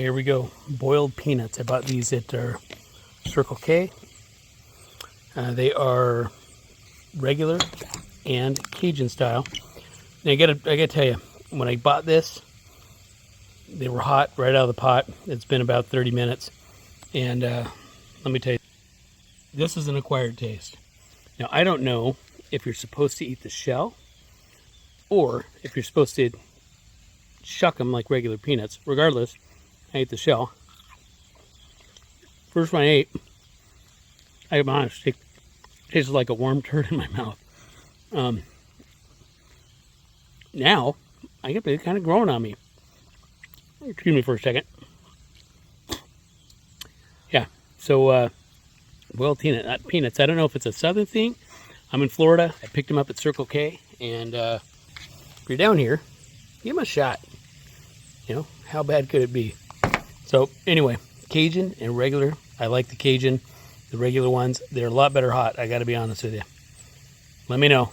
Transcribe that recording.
Here we go. Boiled peanuts. I bought these at Circle K. They are regular and Cajun style. Now I gotta tell you, when I bought this, they were hot right out of the pot. It's been about 30 minutes, and let me tell you, this is an acquired taste. Now I don't know if you're supposed to eat the shell or if you're supposed to shuck them like regular peanuts. Regardless, I ate the shell. First one I ate, I'm honest, it tasted like a warm turd in my mouth. Now, I get it kind of growing on me. Excuse me for a second. Yeah, so boiled peanuts. I don't know if it's a southern thing. I'm in Florida. I picked them up at Circle K, and if you're down here, give them a shot. You know, how bad could it be? So anyway, Cajun and regular. I like the Cajun. The regular ones, they're a lot better hot. I got to be honest with you. Let me know.